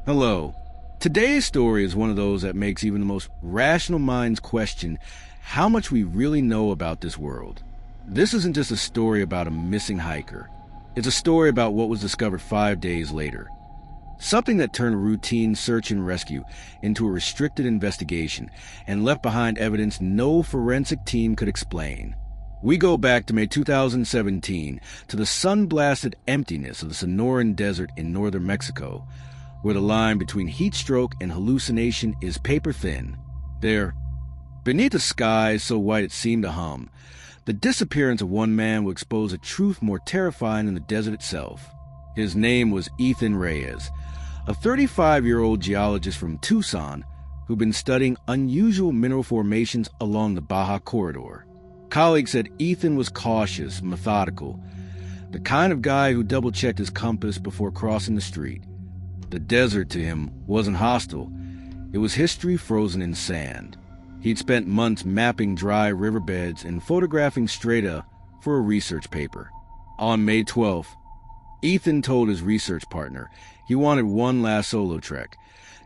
Hello. Today's story is one of those that makes even the most rational minds question how much we really know about this world. This isn't just a story about a missing hiker. It's a story about what was discovered 5 days later. Something that turned routine search and rescue into a restricted investigation and left behind evidence no forensic team could explain. We go back to May 2017 to the sun-blasted emptiness of the Sonoran Desert in northern Mexico, where the line between heat stroke and hallucination is paper-thin. There, beneath a sky so white it seemed to hum, the disappearance of one man will expose a truth more terrifying than the desert itself. His name was Ethan Reyes, a 35-year-old geologist from Tucson who'd been studying unusual mineral formations along the Baja Corridor. Colleagues said Ethan was cautious, methodical, the kind of guy who double-checked his compass before crossing the street. The desert to him wasn't hostile. It was history frozen in sand. He'd spent months mapping dry riverbeds and photographing strata for a research paper. On May 12th, Ethan told his research partner he wanted one last solo trek,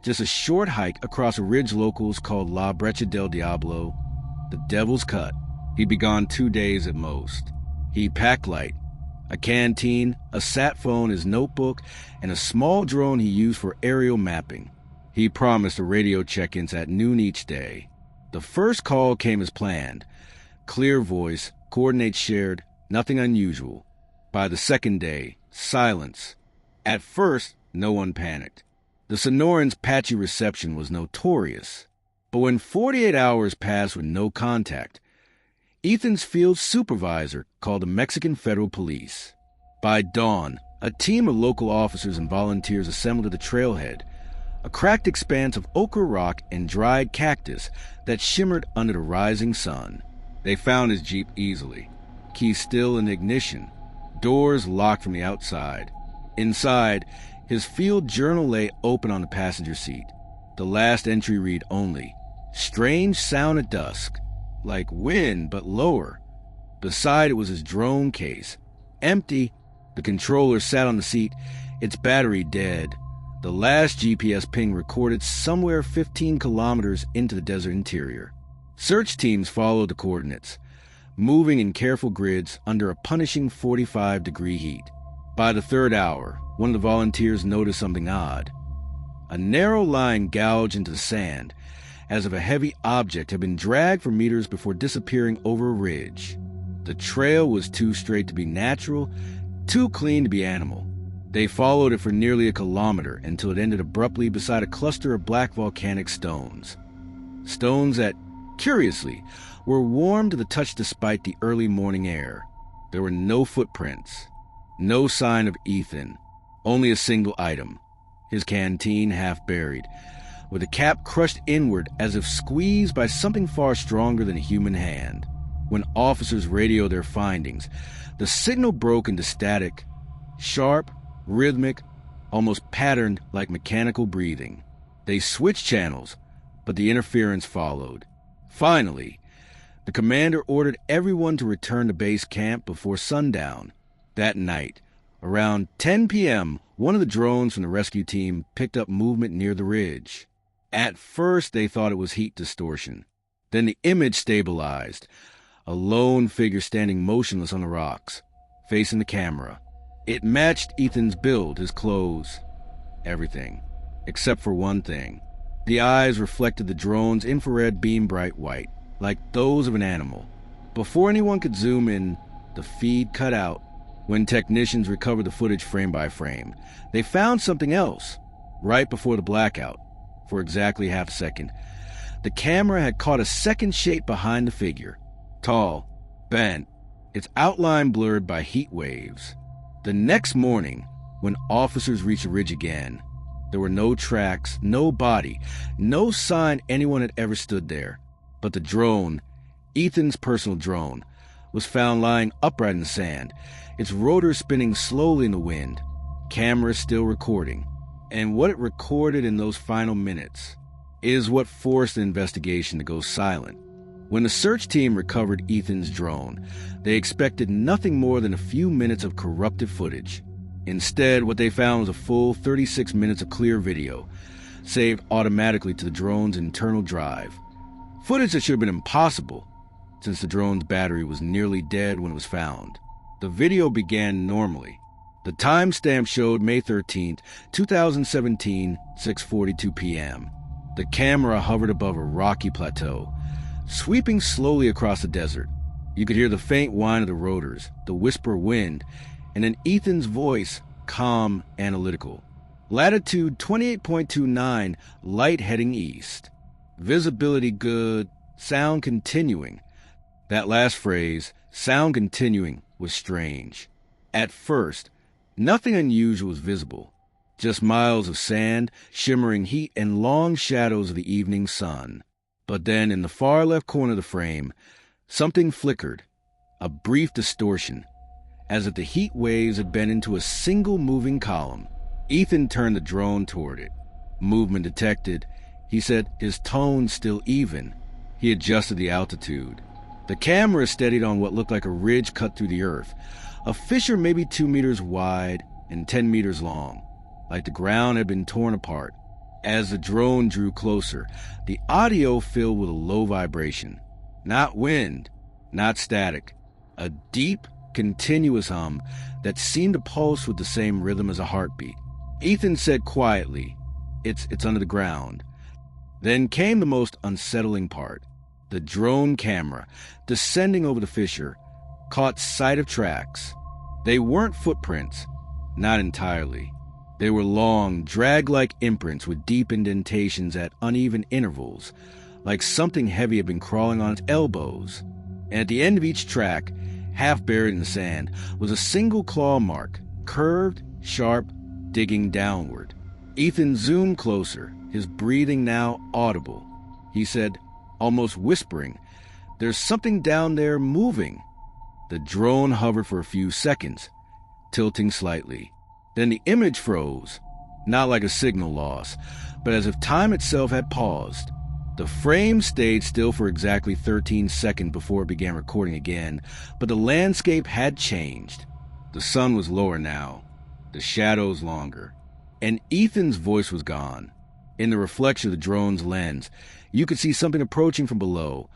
just a short hike across a ridge locals called La Brecha del Diablo, the Devil's Cut. He'd be gone 2 days at most. He packed light, a canteen, a sat phone, his notebook, and a small drone he used for aerial mapping. He promised a radio check-ins at noon each day. The first call came as planned. Clear voice, coordinates shared, nothing unusual. By the second day, silence. At first, no one panicked. The Sonoran's patchy reception was notorious. But when 48 hours passed with no contact, Ethan's field supervisor called the Mexican Federal Police. By dawn, a team of local officers and volunteers assembled at the trailhead, a cracked expanse of ochre rock and dried cactus that shimmered under the rising sun. They found his Jeep easily, key still in the ignition, doors locked from the outside. Inside, his field journal lay open on the passenger seat. The last entry read only, "Strange sound at dusk. Like wind, but lower." Beside it was his drone case. Empty. The controller sat on the seat, its battery dead. The last GPS ping recorded somewhere 15 kilometers into the desert interior. Search teams followed the coordinates, moving in careful grids under a punishing 45-degree heat. By the third hour, one of the volunteers noticed something odd. A narrow line gouged into the sand, as if a heavy object had been dragged for meters before disappearing over a ridge. The trail was too straight to be natural, too clean to be animal. They followed it for nearly a kilometer until it ended abruptly beside a cluster of black volcanic stones. Stones that, curiously, were warm to the touch despite the early morning air. There were no footprints, no sign of Ethan, only a single item, his canteen half buried, with the cap crushed inward as if squeezed by something far stronger than a human hand. When officers radioed their findings, the signal broke into static, sharp, rhythmic, almost patterned like mechanical breathing. They switched channels, but the interference followed. Finally, the commander ordered everyone to return to base camp before sundown. That night, around 10 p.m., one of the drones from the rescue team picked up movement near the ridge. At first, they thought it was heat distortion. Then the image stabilized, a lone figure standing motionless on the rocks, facing the camera. It matched Ethan's build, his clothes, everything, except for one thing. The eyes reflected the drone's infrared beam bright white, like those of an animal. Before anyone could zoom in, the feed cut out. When technicians recovered the footage frame by frame, they found something else, right before the blackout. For exactly half a second, the camera had caught a second shape behind the figure. Tall, bent, its outline blurred by heat waves. The next morning, when officers reached the ridge again, there were no tracks, no body, no sign anyone had ever stood there. But the drone, Ethan's personal drone, was found lying upright in the sand, its rotor spinning slowly in the wind, camera still recording. And what it recorded in those final minutes is what forced the investigation to go silent. When the search team recovered Ethan's drone, they expected nothing more than a few minutes of corrupted footage. Instead, what they found was a full 36 minutes of clear video, saved automatically to the drone's internal drive. Footage that should have been impossible, since the drone's battery was nearly dead when it was found. The video began normally. The timestamp showed May 13th, 2017, 6:42 p.m. The camera hovered above a rocky plateau, sweeping slowly across the desert. You could hear the faint whine of the rotors, the whisper of wind, and then Ethan's voice, calm, analytical. Latitude 28.29, light heading east. Visibility good, sound continuing. That last phrase, sound continuing, was strange. At first, nothing unusual was visible. Just miles of sand, shimmering heat, and long shadows of the evening sun. But then, in the far left corner of the frame, something flickered. A brief distortion, as if the heat waves had bent into a single moving column. Ethan turned the drone toward it. Movement detected. He said, his tone still even. He adjusted the altitude. The camera steadied on what looked like a ridge cut through the earth, a fissure maybe 2 meters wide and 10 meters long, like the ground had been torn apart. As the drone drew closer, the audio filled with a low vibration. Not wind, not static. A deep, continuous hum that seemed to pulse with the same rhythm as a heartbeat. Ethan said quietly, It's under the ground. Then came the most unsettling part. The drone camera, descending over the fissure, caught sight of tracks. They weren't footprints, not entirely. They were long, drag-like imprints with deep indentations at uneven intervals, like something heavy had been crawling on its elbows. And at the end of each track, half buried in the sand, was a single claw mark, curved, sharp, digging downward. Ethan zoomed closer, his breathing now audible. He said, almost whispering, "There's something down there moving." The drone hovered for a few seconds, tilting slightly. Then the image froze, not like a signal loss, but as if time itself had paused. The frame stayed still for exactly 13 seconds before it began recording again, but the landscape had changed. The sun was lower now, the shadows longer, and Ethan's voice was gone. In the reflection of the drone's lens, you could see something approaching from below,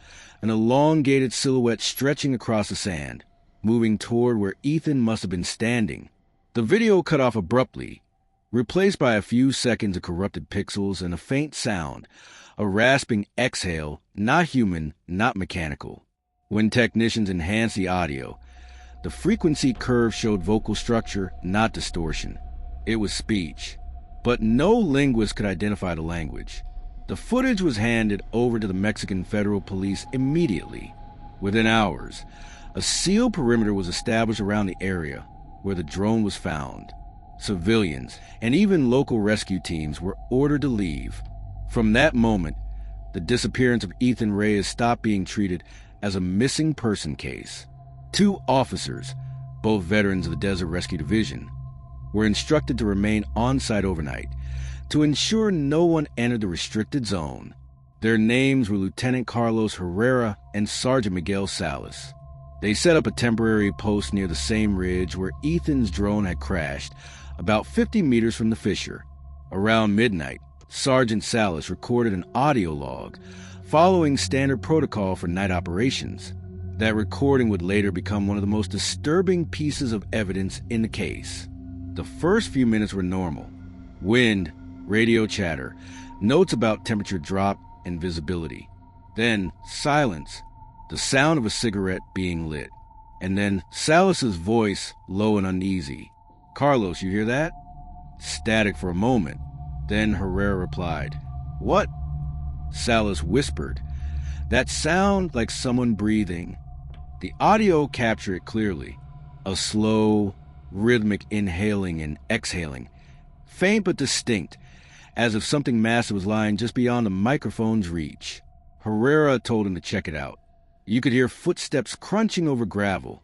an elongated silhouette stretching across the sand, moving toward where Ethan must have been standing. The video cut off abruptly, replaced by a few seconds of corrupted pixels and a faint sound, a rasping exhale, not human, not mechanical. When technicians enhanced the audio, the frequency curve showed vocal structure, not distortion. It was speech, but no linguist could identify the language. The footage was handed over to the Mexican Federal Police immediately. Within hours, a sealed perimeter was established around the area where the drone was found. Civilians and even local rescue teams were ordered to leave. From that moment, the disappearance of Ethan Reyes stopped being treated as a missing person case. 2 officers, both veterans of the Desert Rescue Division, were instructed to remain on-site overnight to ensure no one entered the restricted zone. Their names were Lieutenant Carlos Herrera and Sergeant Miguel Salas. They set up a temporary post near the same ridge where Ethan's drone had crashed, about 50 meters from the fissure. Around midnight, Sergeant Salas recorded an audio log following standard protocol for night operations. That recording would later become one of the most disturbing pieces of evidence in the case. The first few minutes were normal. Wind, radio chatter, notes about temperature drop and visibility. Then silence, the sound of a cigarette being lit. And then Salas's voice, low and uneasy. "Carlos, you hear that?" Static for a moment. Then Herrera replied, "What?" Salas whispered, "That sound like someone breathing." The audio captured it clearly. A slow, rhythmic inhaling and exhaling, faint but distinct, as if something massive was lying just beyond the microphone's reach. Herrera told him to check it out. You could hear footsteps crunching over gravel,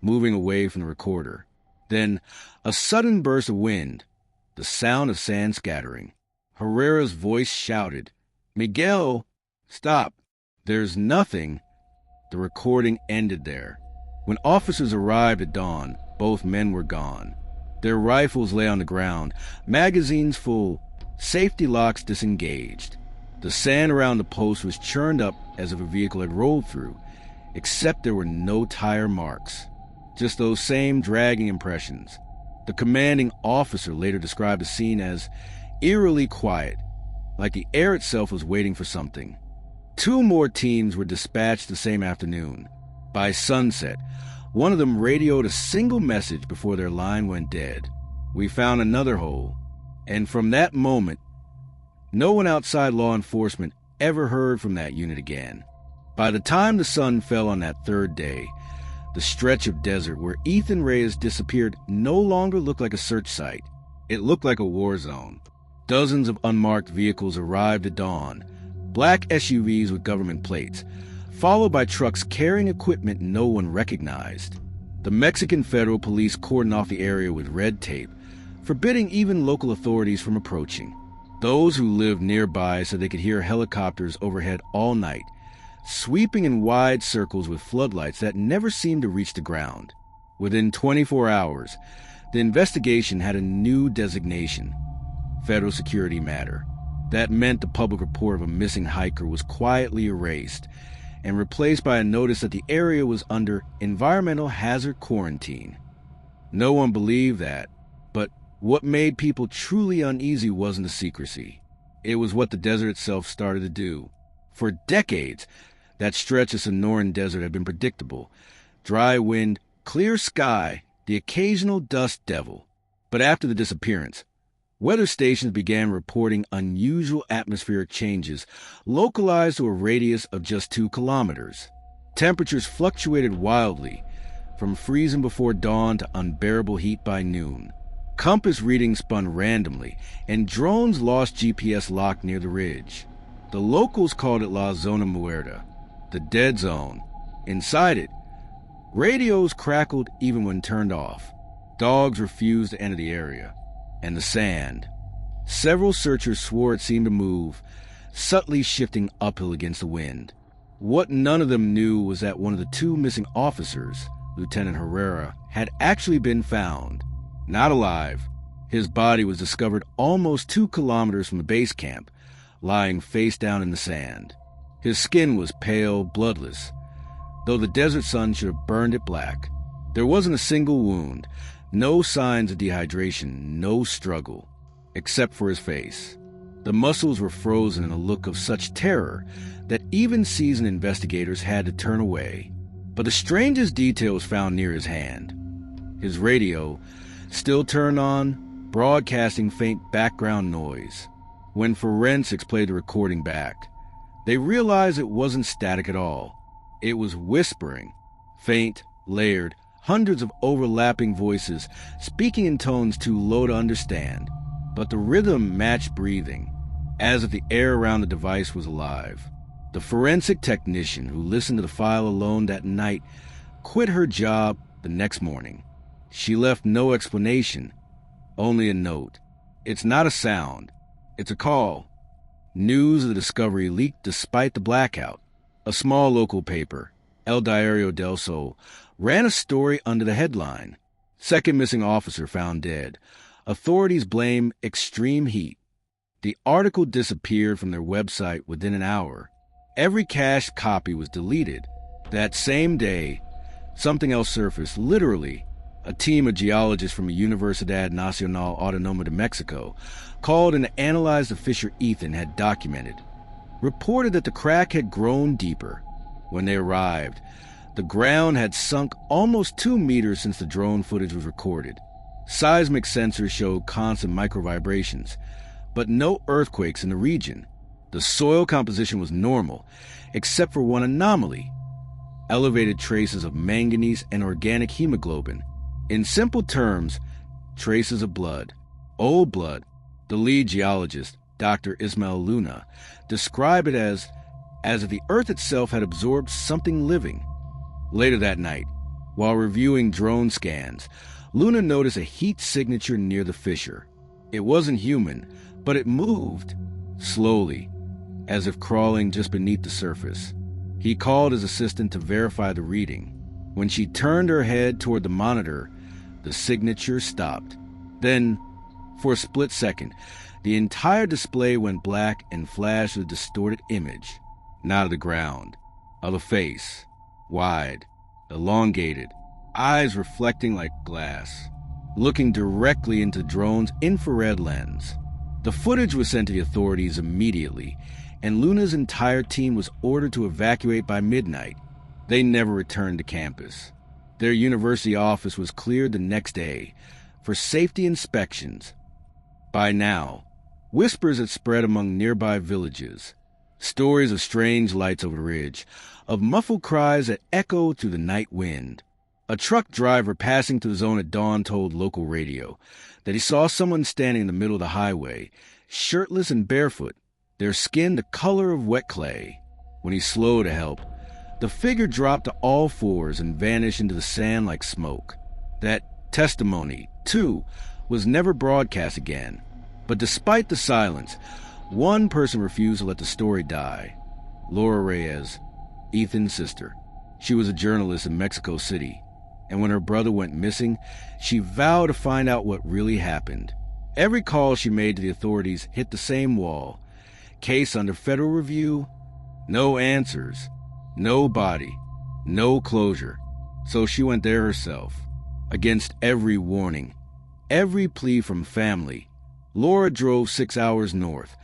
moving away from the recorder. Then, a sudden burst of wind, the sound of sand scattering. Herrera's voice shouted, "Miguel, stop. There's nothing." The recording ended there. When officers arrived at dawn, both men were gone. Their rifles lay on the ground, magazines full, safety locks disengaged. The sand around the post was churned up as if a vehicle had rolled through, except there were no tire marks, just those same dragging impressions. The commanding officer later described the scene as eerily quiet, like the air itself was waiting for something. 2 more teams were dispatched the same afternoon. By sunset, one of them radioed a single message before their line went dead. "We found another hole." And from that moment, no one outside law enforcement ever heard from that unit again. By the time the sun fell on that 3rd day, the stretch of desert where Ethan Reyes disappeared no longer looked like a search site. It looked like a war zone. Dozens of unmarked vehicles arrived at dawn, black SUVs with government plates, followed by trucks carrying equipment no one recognized. The Mexican Federal Police cordoned off the area with red tape, forbidding even local authorities from approaching. Those who lived nearby said they could hear helicopters overhead all night, sweeping in wide circles with floodlights that never seemed to reach the ground. Within 24 hours, the investigation had a new designation: Federal Security Matter. That meant the public report of a missing hiker was quietly erased and replaced by a notice that the area was under environmental hazard quarantine. No one believed that, but what made people truly uneasy wasn't the secrecy. It was what the desert itself started to do. For decades, that stretch of Sonoran desert had been predictable: dry wind, clear sky, the occasional dust devil. But after the disappearance, weather stations began reporting unusual atmospheric changes localized to a radius of just 2 kilometers. Temperatures fluctuated wildly, from freezing before dawn to unbearable heat by noon. Compass readings spun randomly, and drones lost GPS lock near the ridge. The locals called it La Zona Muerta, the dead zone. Inside it, radios crackled even when turned off. Dogs refused to enter the area. And the sand. Several searchers swore it seemed to move, subtly shifting uphill against the wind. What none of them knew was that one of the 2 missing officers, Lieutenant Herrera, had actually been found. Not alive. His body was discovered almost 2 kilometers from the base camp, lying face down in the sand. His skin was pale, bloodless, though the desert sun should have burned it black. There wasn't a single wound, no signs of dehydration, no struggle, except for his face. The muscles were frozen in a look of such terror that even seasoned investigators had to turn away. But the strangest detail was found near his hand. His radio, still turned on, broadcasting faint background noise. When forensics played the recording back, they realized it wasn't static at all. It was whispering, faint, layered, hundreds of overlapping voices, speaking in tones too low to understand. But the rhythm matched breathing, as if the air around the device was alive. The forensic technician who listened to the file alone that night quit her job the next morning. She left no explanation, only a note. "It's not a sound, it's a call." News of the discovery leaked despite the blackout. A small local paper, El Diario del Sol, ran a story under the headline: "Second missing officer found dead. Authorities blame extreme heat." The article disappeared from their website within an hour. Every cached copy was deleted. That same day, something else surfaced. Literally, a team of geologists from Universidad Nacional Autónoma de Mexico called and analyzed the fissure Ethan had documented. Reported that the crack had grown deeper. When they arrived, the ground had sunk almost 2 meters since the drone footage was recorded. Seismic sensors showed constant microvibrations, but no earthquakes in the region. The soil composition was normal, except for one anomaly: elevated traces of manganese and organic hemoglobin. In simple terms, traces of blood. Old blood. The lead geologist, Dr. Ismael Luna, described it as if the earth itself had absorbed something living. Later that night, while reviewing drone scans, Luna noticed a heat signature near the fissure. It wasn't human, but it moved, slowly, as if crawling just beneath the surface. He called his assistant to verify the reading. When she turned her head toward the monitor, the signature stopped. Then, for a split second, the entire display went black and flashed a distorted image, not of the ground, of a face, wide, elongated, eyes reflecting like glass, looking directly into the drone's infrared lens. The footage was sent to the authorities immediately, and Luna's entire team was ordered to evacuate by midnight. They never returned to campus. Their university office was cleared the next day for safety inspections. By now, whispers had spread among nearby villages, stories of strange lights over the ridge, of muffled cries that echoed through the night wind. A truck driver passing through the zone at dawn told local radio that he saw someone standing in the middle of the highway, shirtless and barefoot, their skin the color of wet clay. When he slowed to help, the figure dropped to all fours and vanished into the sand like smoke. That testimony, too, was never broadcast again. But despite the silence, one person refused to let the story die. Laura Reyes, Ethan's sister. She was a journalist in Mexico City, and when her brother went missing, she vowed to find out what really happened. Every call she made to the authorities hit the same wall. Case under federal review, no answers, no body, no closure. So she went there herself. Against every warning, every plea from family, Laura drove 6 hours north,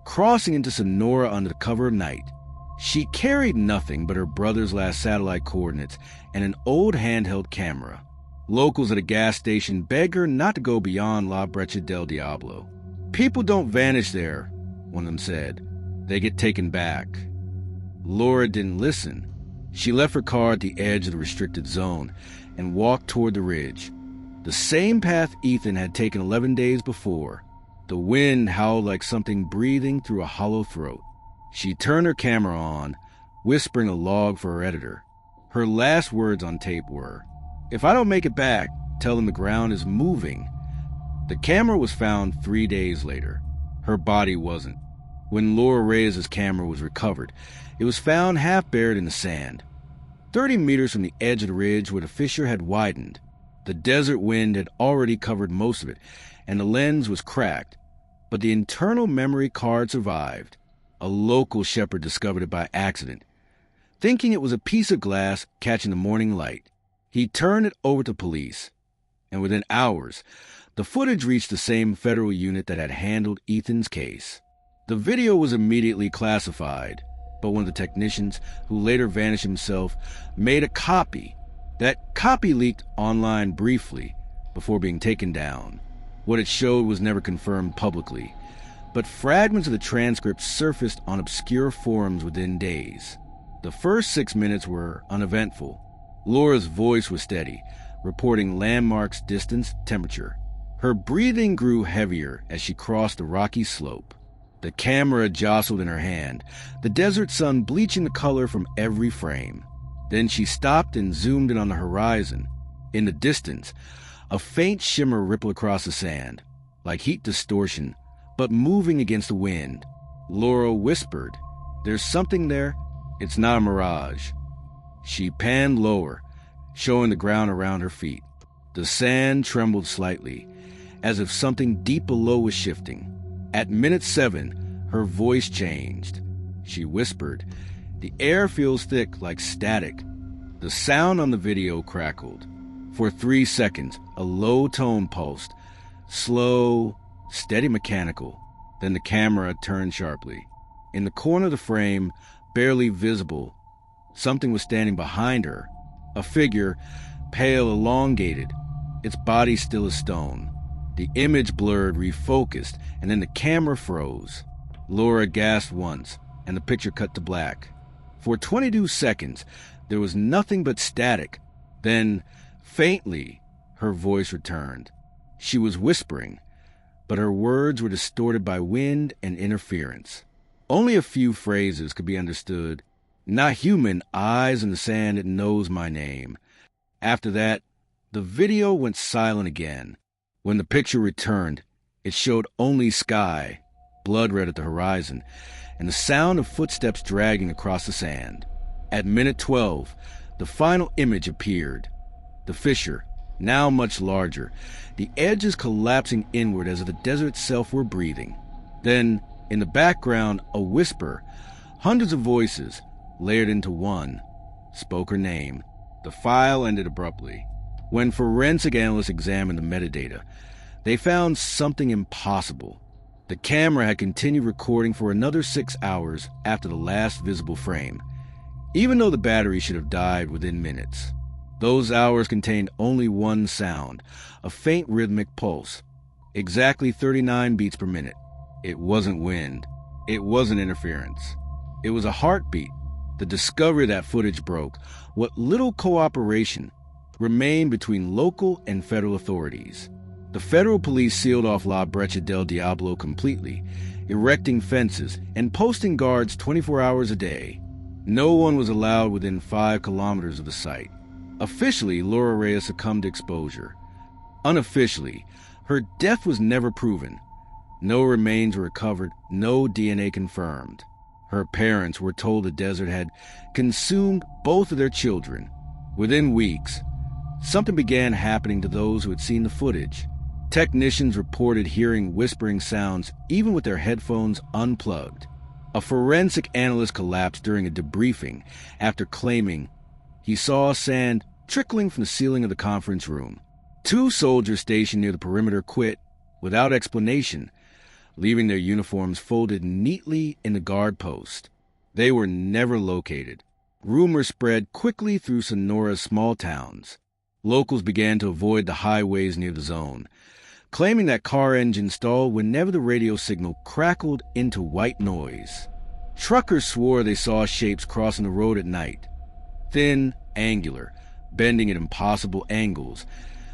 crossing into Sonora under the cover of night. She carried nothing but her brother's last satellite coordinates and an old handheld camera. Locals at a gas station begged her not to go beyond La Brecha del Diablo. "People don't vanish there," one of them said. "They get taken back." Laura didn't listen. She left her car at the edge of the restricted zone and walked toward the ridge, the same path Ethan had taken 11 days before. The wind howled like something breathing through a hollow throat. She turned her camera on, whispering a log for her editor. Her last words on tape were, "If I don't make it back, tell them the ground is moving." The camera was found 3 days later. Her body wasn't. When Laura Reyes' camera was recovered, it was found half buried in the sand, 30 meters from the edge of the ridge where the fissure had widened. The desert wind had already covered most of it, and the lens was cracked, but the internal memory card survived. A local shepherd discovered it by accident, thinking it was a piece of glass catching the morning light. He turned it over to police, and within hours, the footage reached the same federal unit that had handled Ethan's case. The video was immediately classified, but one of the technicians, who later vanished himself, made a copy. That copy leaked online briefly before being taken down. What it showed was never confirmed publicly, but fragments of the transcript surfaced on obscure forums within days. The first 6 minutes were uneventful. Laura's voice was steady, reporting landmarks, distance, temperature. Her breathing grew heavier as she crossed the rocky slope. The camera jostled in her hand, the desert sun bleaching the color from every frame. Then she stopped and zoomed in on the horizon. In the distance, a faint shimmer rippled across the sand, like heat distortion, but moving against the wind. Laura whispered, "There's something there. It's not a mirage." She panned lower, showing the ground around her feet. The sand trembled slightly, as if something deep below was shifting. At minute 7, her voice changed. She whispered, "The air feels thick like static." The sound on the video crackled. For 3 seconds, a low tone pulsed, slow, steady, mechanical. Then the camera turned sharply. In the corner of the frame, barely visible, something was standing behind her. A figure, pale, elongated, its body still a stone. The image blurred, refocused, and then the camera froze. Laura gasped once, and the picture cut to black. For 22 seconds, there was nothing but static. Then, faintly, her voice returned. She was whispering, but her words were distorted by wind and interference. Only a few phrases could be understood. "Not human, eyes in the sand, it knows my name." After that, the video went silent again. When the picture returned, it showed only sky, blood red at the horizon, and the sound of footsteps dragging across the sand. At minute 12, the final image appeared. The fissure, now much larger, the edges collapsing inward as if the desert itself were breathing. Then, in the background, a whisper, hundreds of voices, layered into one, spoke her name. The file ended abruptly. When forensic analysts examined the metadata, they found something impossible. The camera had continued recording for another 6 hours after the last visible frame, even though the battery should have died within minutes. Those hours contained only one sound, a faint rhythmic pulse, exactly 39 beats per minute. It wasn't wind. It wasn't interference. It was a heartbeat. The discovery that footage broke what little cooperation remained between local and federal authorities. The federal police sealed off La Brecha del Diablo completely, erecting fences and posting guards 24 hours a day. No one was allowed within 5 kilometers of the site. Officially, Laura Reyes succumbed to exposure. Unofficially, her death was never proven. No remains were recovered, no DNA confirmed. Her parents were told the desert had consumed both of their children. Within weeks, something began happening to those who had seen the footage. Technicians reported hearing whispering sounds even with their headphones unplugged. A forensic analyst collapsed during a debriefing after claiming he saw sand trickling from the ceiling of the conference room. 2 soldiers stationed near the perimeter quit without explanation, leaving their uniforms folded neatly in the guard post. They were never located. Rumors spread quickly through Sonora's small towns. Locals began to avoid the highways near the zone, claiming that car engines stalled whenever the radio signal crackled into white noise. Truckers swore they saw shapes crossing the road at night, thin, angular, bending at impossible angles,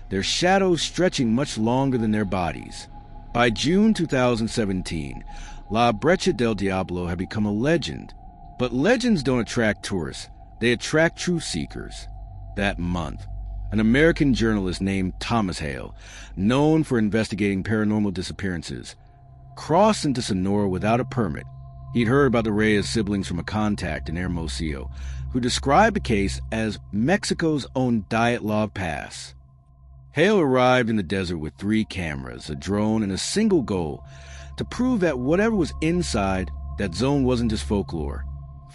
their shadows stretching much longer than their bodies. By June 2017, La Brecha del Diablo had become a legend. But legends don't attract tourists, they attract truth seekers. That month, an American journalist named Thomas Hale, known for investigating paranormal disappearances, crossed into Sonora without a permit. He'd heard about the Reyes siblings from a contact in Hermosillo, who described the case as Mexico's own Dyatlov Pass. Hale arrived in the desert with 3 cameras, a drone, and a single goal: to prove that whatever was inside that zone wasn't just folklore.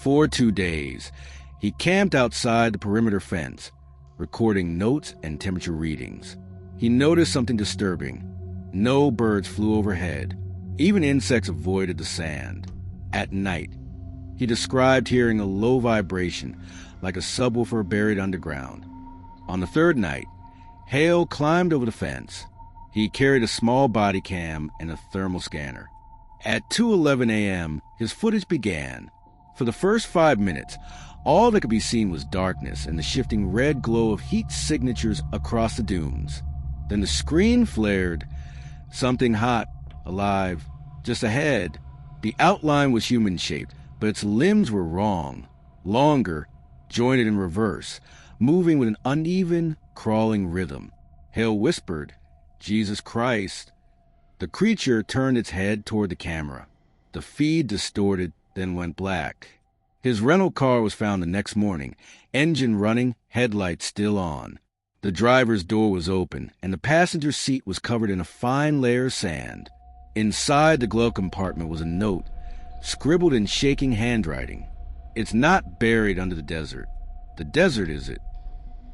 For 2 days, he camped outside the perimeter fence, recording notes and temperature readings. He noticed something disturbing. No birds flew overhead. Even insects avoided the sand. At night, he described hearing a low vibration, like a subwoofer buried underground. On the 3rd night, Hale climbed over the fence. He carried a small body cam and a thermal scanner. At 2:11 a.m., his footage began. For the first 5 minutes, all that could be seen was darkness and the shifting red glow of heat signatures across the dunes. Then the screen flared. Something hot, alive, just ahead. The outline was human-shaped, but its limbs were wrong, longer, jointed in reverse, moving with an uneven, crawling rhythm. Hale whispered, "Jesus Christ." The creature turned its head toward the camera. The feed distorted, then went black. His rental car was found the next morning, engine running, headlights still on. The driver's door was open, and the passenger seat was covered in a fine layer of sand. Inside the glove compartment was a note, scribbled in shaking handwriting. "It's not buried under the desert. The desert is it."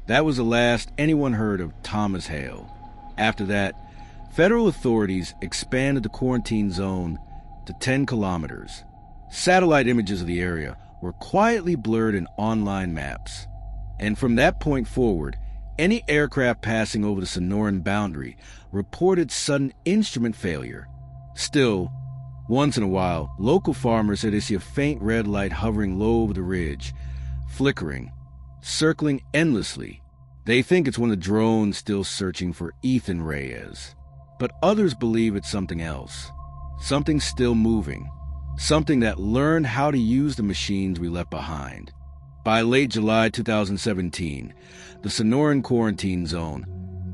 That was the last anyone heard of Thomas Hale. After that, federal authorities expanded the quarantine zone to 10 kilometers. Satellite images of the area were quietly blurred in online maps. And from that point forward, any aircraft passing over the Sonoran boundary reported sudden instrument failure. Still, once in a while, local farmers said they see a faint red light hovering low over the ridge, flickering, circling endlessly. They think it's one of the drones still searching for Ethan Reyes. But others believe it's something else. Something still moving. Something that learned how to use the machines we left behind. By late July 2017, the Sonoran quarantine zone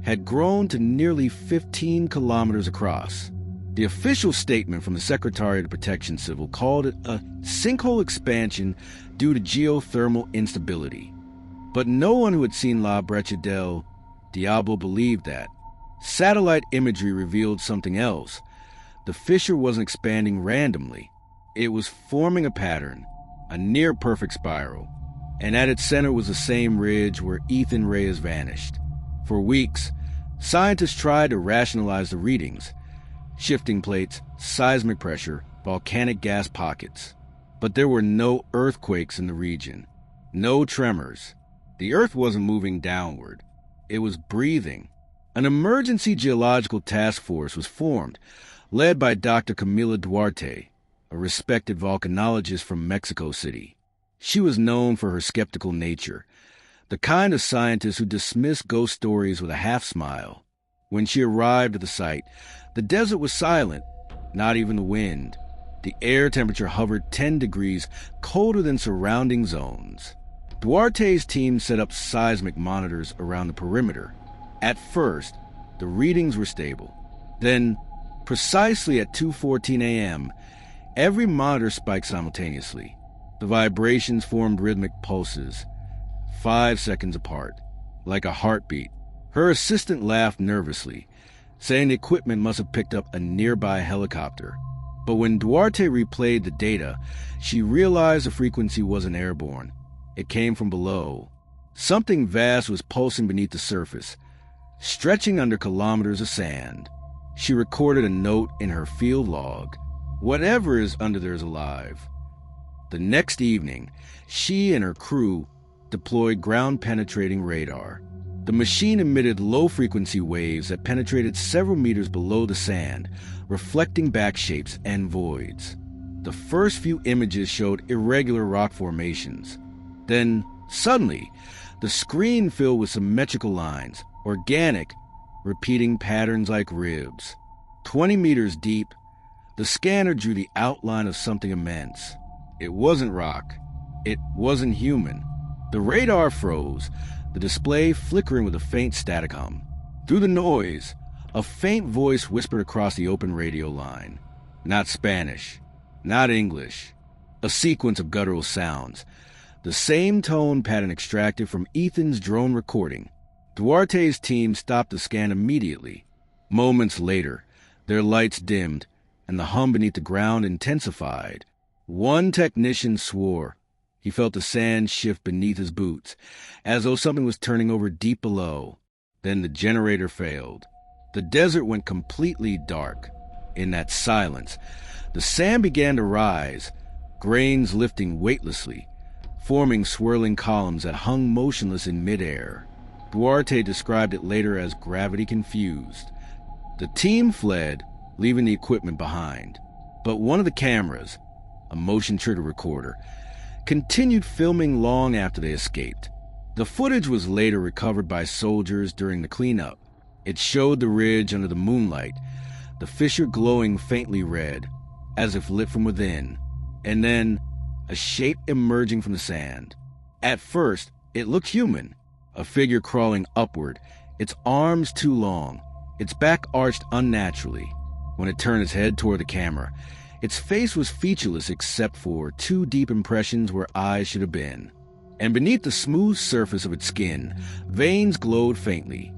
had grown to nearly 15 kilometers across. The official statement from the Secretariat of Protection Civil called it a sinkhole expansion due to geothermal instability. But no one who had seen La Brecha del Diablo believed that. Satellite imagery revealed something else. The fissure wasn't expanding randomly. It was forming a pattern, a near-perfect spiral. And at its center was the same ridge where Ethan Reyes vanished. For weeks, scientists tried to rationalize the readings. Shifting plates, seismic pressure, volcanic gas pockets. But there were no earthquakes in the region. No tremors. The Earth wasn't moving downward. It was breathing. An emergency geological task force was formed, led by Dr. Camila Duarte, a respected volcanologist from Mexico City. She was known for her skeptical nature, the kind of scientist who dismissed ghost stories with a half-smile. When she arrived at the site, the desert was silent, not even the wind. The air temperature hovered 10 degrees colder than surrounding zones. Duarte's team set up seismic monitors around the perimeter. At first, the readings were stable. Then, precisely at 2:14 a.m., every monitor spiked simultaneously. The vibrations formed rhythmic pulses, 5 seconds apart, like a heartbeat. Her assistant laughed nervously, saying the equipment must have picked up a nearby helicopter. But when Duarte replayed the data, she realized the frequency wasn't airborne. It came from below. Something vast was pulsing beneath the surface, stretching under kilometers of sand. She recorded a note in her field log. Whatever is under there is alive. The next evening, she and her crew deployed ground-penetrating radar. The machine emitted low-frequency waves that penetrated several meters below the sand, reflecting back shapes and voids. The first few images showed irregular rock formations. Then, suddenly, the screen filled with symmetrical lines, organic, repeating patterns like ribs. 20 meters deep, the scanner drew the outline of something immense. It wasn't rock. It wasn't human. The radar froze, the display flickering with a faint static hum. Through the noise, a faint voice whispered across the open radio line. Not Spanish, not English. A sequence of guttural sounds. The same tone pattern extracted from Ethan's drone recording. Duarte's team stopped the scan immediately. Moments later, their lights dimmed, and the hum beneath the ground intensified. One technician swore. He felt the sand shift beneath his boots, as though something was turning over deep below. Then the generator failed. The desert went completely dark. In that silence, the sand began to rise, grains lifting weightlessly, forming swirling columns that hung motionless in midair. Duarte described it later as gravity-confused. The team fled, leaving the equipment behind. But one of the cameras, a motion trigger recorder, continued filming long after they escaped. The footage was later recovered by soldiers during the cleanup. It showed the ridge under the moonlight, the fissure glowing faintly red, as if lit from within, and then a shape emerging from the sand. At first, it looked human, a figure crawling upward, its arms too long, its back arched unnaturally. When it turned its head toward the camera, its face was featureless except for 2 deep impressions where eyes should have been. And beneath the smooth surface of its skin, veins glowed faintly,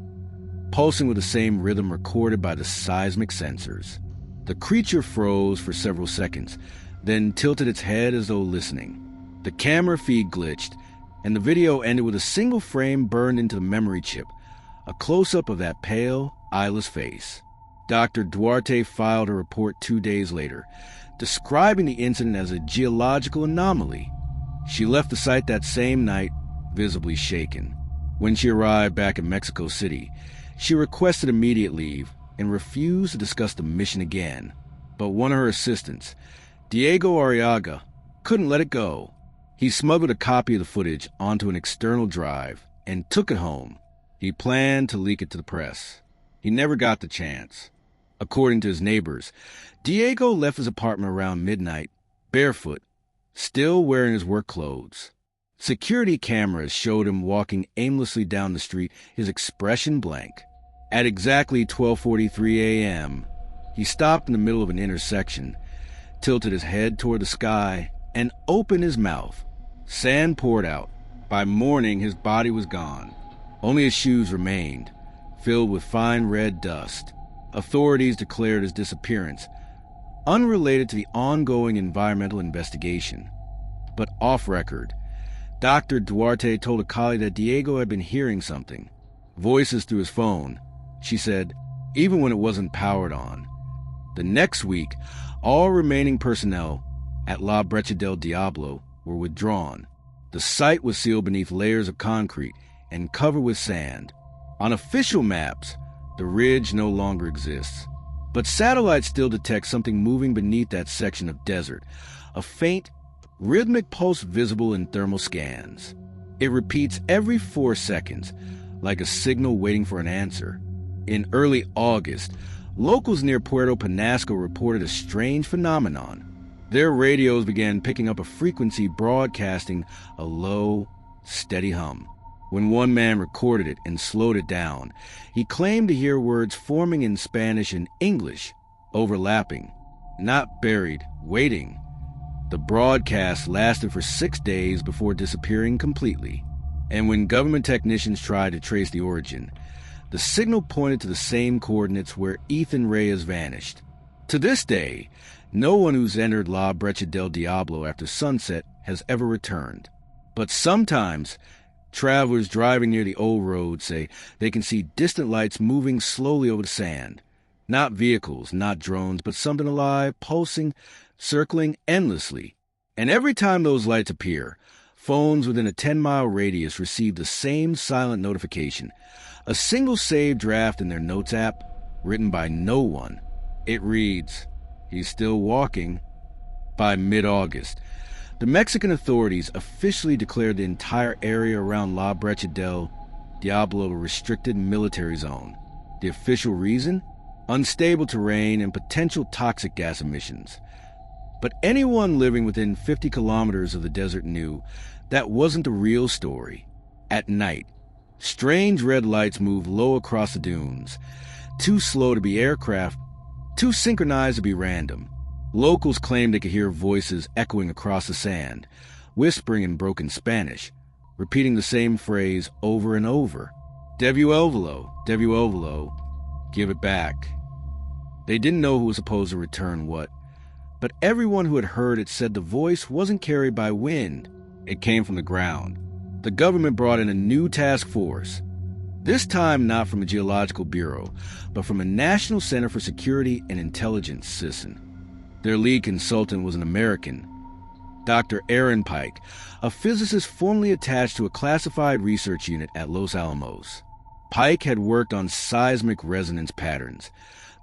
pulsing with the same rhythm recorded by the seismic sensors. The creature froze for several seconds, then tilted its head as though listening. The camera feed glitched, and the video ended with a single frame burned into the memory chip, a close-up of that pale, eyeless face. Dr. Duarte filed a report 2 days later, describing the incident as a geological anomaly. She left the site that same night, visibly shaken. When she arrived back in Mexico City, she requested immediate leave and refused to discuss the mission again. But one of her assistants, Diego Arriaga, couldn't let it go. He smuggled a copy of the footage onto an external drive and took it home. He planned to leak it to the press. He never got the chance. According to his neighbors, Diego left his apartment around midnight, barefoot, still wearing his work clothes. Security cameras showed him walking aimlessly down the street, his expression blank. At exactly 12:43 a.m., he stopped in the middle of an intersection, tilted his head toward the sky, and opened his mouth. Sand poured out. By morning, his body was gone. Only his shoes remained, filled with fine red dust. Authorities declared his disappearance unrelated to the ongoing environmental investigation. But off record, Dr. Duarte told a colleague that Diego had been hearing something. Voices through his phone, she said, even when it wasn't powered on. The next week, all remaining personnel at La Brecha del Diablo were withdrawn. The site was sealed beneath layers of concrete and covered with sand. On official maps, the ridge no longer exists. But satellites still detect something moving beneath that section of desert, a faint, rhythmic pulse visible in thermal scans. It repeats every 4 seconds, like a signal waiting for an answer. In early August, locals near Puerto Penasco reported a strange phenomenon. Their radios began picking up a frequency broadcasting a low, steady hum. When one man recorded it and slowed it down, he claimed to hear words forming in Spanish and English, overlapping, not buried, waiting. The broadcast lasted for 6 days before disappearing completely. And when government technicians tried to trace the origin, the signal pointed to the same coordinates where Ethan Reyes vanished. To this day, no one who's entered La Brecha del Diablo after sunset has ever returned. But sometimes, travelers driving near the old road say they can see distant lights moving slowly over the sand. Not vehicles, not drones, but something alive, pulsing, circling endlessly. And every time those lights appear, phones within a 10-mile radius receive the same silent notification. A single saved draft in their notes app, written by no one. It reads, "He's still walking." By mid-August, the Mexican authorities officially declared the entire area around La Brecha del Diablo a restricted military zone. The official reason? Unstable terrain and potential toxic gas emissions. But anyone living within 50 kilometers of the desert knew that wasn't the real story. At night, strange red lights moved low across the dunes, too slow to be aircraft, too synchronized to be random. Locals claimed they could hear voices echoing across the sand, whispering in broken Spanish, repeating the same phrase over and over. Devuelvelo, give it back. They didn't know who was supposed to return what, but everyone who had heard it said the voice wasn't carried by wind. It came from the ground. The government brought in a new task force, this time not from a geological bureau, but from a National Center for Security and Intelligence, CISN. Their lead consultant was an American, Dr. Aaron Pike, a physicist formerly attached to a classified research unit at Los Alamos. Pike had worked on seismic resonance patterns,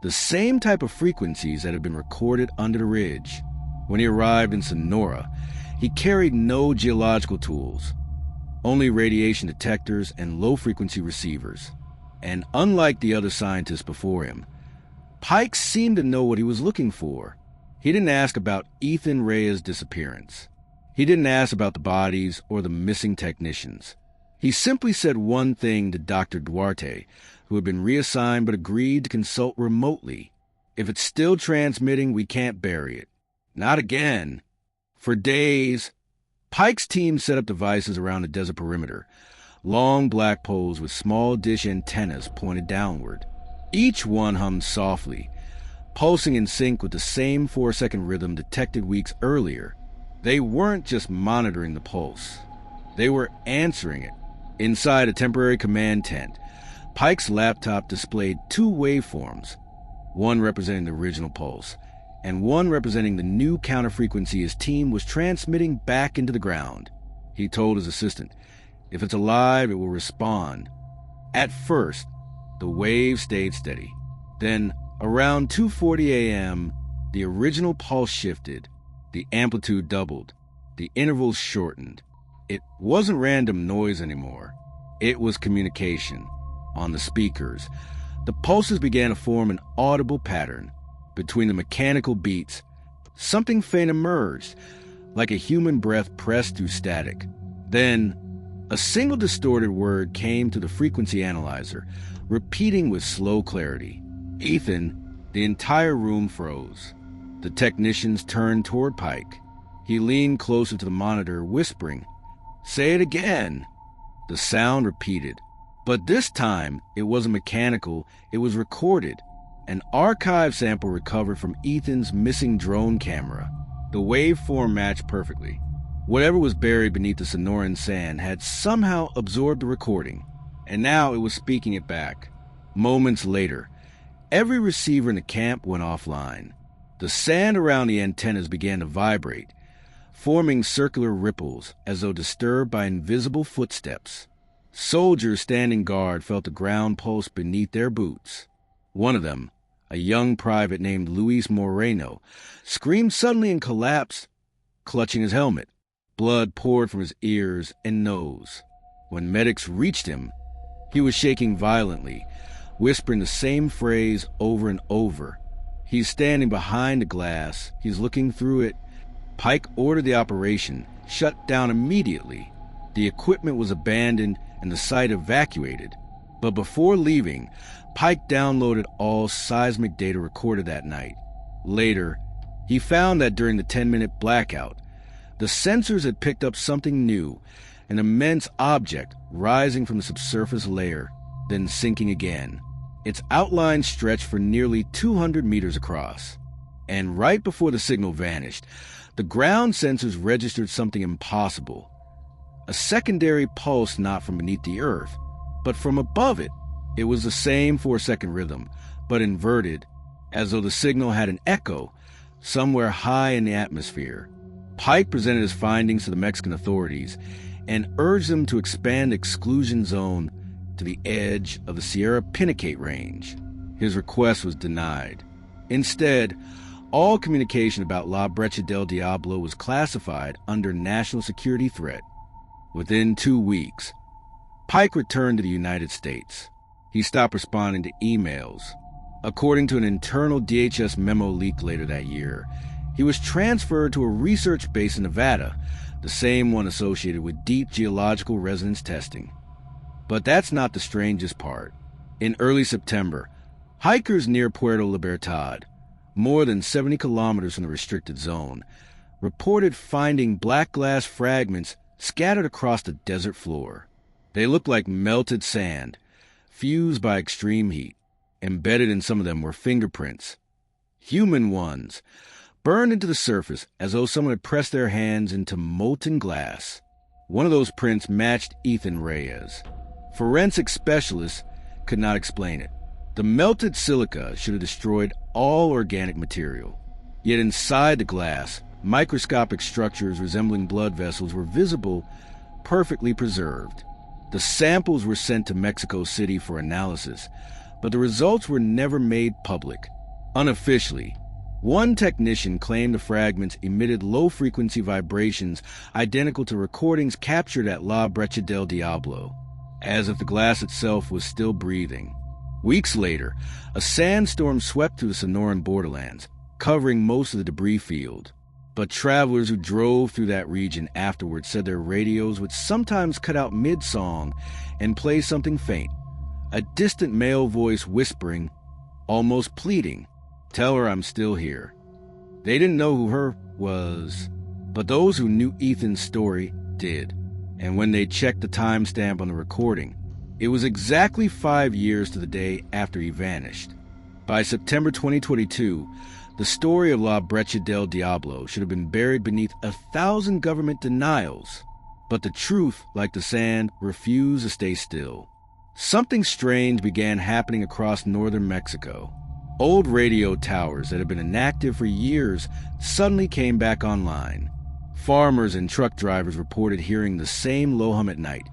the same type of frequencies that had been recorded under the ridge. When he arrived in Sonora, he carried no geological tools, only radiation detectors and low-frequency receivers. And unlike the other scientists before him, Pike seemed to know what he was looking for. He didn't ask about Ethan Reyes' disappearance. He didn't ask about the bodies or the missing technicians. He simply said one thing to Dr. Duarte, who had been reassigned but agreed to consult remotely. If it's still transmitting, we can't bury it. Not again. For days, Pike's team set up devices around the desert perimeter, long black poles with small dish antennas pointed downward. Each one hummed softly, pulsing in sync with the same 4-second rhythm detected weeks earlier. They weren't just monitoring the pulse. They were answering it. Inside a temporary command tent, Pike's laptop displayed 2 waveforms, one representing the original pulse, and one representing the new counter-frequency his team was transmitting back into the ground. He told his assistant, if it's alive, it will respond. At first, the wave stayed steady. Then, around 2:40 a.m., the original pulse shifted, the amplitude doubled, the intervals shortened. It wasn't random noise anymore. It was communication. On the speakers, the pulses began to form an audible pattern. Between the mechanical beats, something faint emerged, like a human breath pressed through static. Then, a single distorted word came to the frequency analyzer, repeating with slow clarity. Ethan, the entire room froze. The technicians turned toward Pike. He leaned closer to the monitor, whispering, "Say it again." The sound repeated, But this time, it wasn't mechanical, it was recorded. An archive sample recovered from Ethan's missing drone camera. The waveform matched perfectly. Whatever was buried beneath the Sonoran sand had somehow absorbed the recording, and now it was speaking it back. Moments later, every receiver in the camp went offline. The sand around the antennas began to vibrate, forming circular ripples as though disturbed by invisible footsteps. Soldiers standing guard felt the ground pulse beneath their boots. One of them, a young private named Luis Moreno, screamed suddenly and collapsed, clutching his helmet. Blood poured from his ears and nose. When medics reached him, he was shaking violently, whispering the same phrase over and over. He's standing behind the glass. He's looking through it. Pike ordered the operation shut down immediately. The equipment was abandoned and the site evacuated. But before leaving, Pike downloaded all seismic data recorded that night. Later, he found that during the 10-minute blackout, the sensors had picked up something new, an immense object rising from the subsurface layer, then sinking again. Its outline stretched for nearly 200 meters across. And right before the signal vanished, the ground sensors registered something impossible. A secondary pulse not from beneath the earth, but from above it. It was the same 4-second rhythm, but inverted, as though the signal had an echo somewhere high in the atmosphere. Pike presented his findings to the Mexican authorities and urged them to expand the exclusion zone to the edge of the Sierra Pinnacate Range. His request was denied. Instead, all communication about La Brecha del Diablo was classified under national security threat. Within 2 weeks, Pike returned to the United States. He stopped responding to emails. According to an internal DHS memo leaked later that year, he was transferred to a research base in Nevada, the same one associated with deep geological resonance testing. But that's not the strangest part. In early September, hikers near Puerto Libertad, more than 70 kilometers from the restricted zone, reported finding black glass fragments scattered across the desert floor. They looked like melted sand, fused by extreme heat. Embedded in some of them were fingerprints, human ones, burned into the surface as though someone had pressed their hands into molten glass. One of those prints matched Ethan Reyes. Forensic specialists could not explain it. The melted silica should have destroyed all organic material. Yet inside the glass, microscopic structures resembling blood vessels were visible, perfectly preserved. The samples were sent to Mexico City for analysis, but the results were never made public. Unofficially, one technician claimed the fragments emitted low-frequency vibrations identical to recordings captured at La Brecha del Diablo, as if the glass itself was still breathing. Weeks later, a sandstorm swept through the Sonoran borderlands, covering most of the debris field. But travelers who drove through that region afterwards said their radios would sometimes cut out mid-song and play something faint, a distant male voice whispering, almost pleading, "Tell her I'm still here." They didn't know who her was, but those who knew Ethan's story did. And when they checked the timestamp on the recording, it was exactly 5 years to the day after he vanished. By September 2022, the story of La Brecha del Diablo should have been buried beneath 1,000 government denials. But the truth, like the sand, refused to stay still. Something strange began happening across northern Mexico. Old radio towers that had been inactive for years suddenly came back online. Farmers and truck drivers reported hearing the same low hum at night,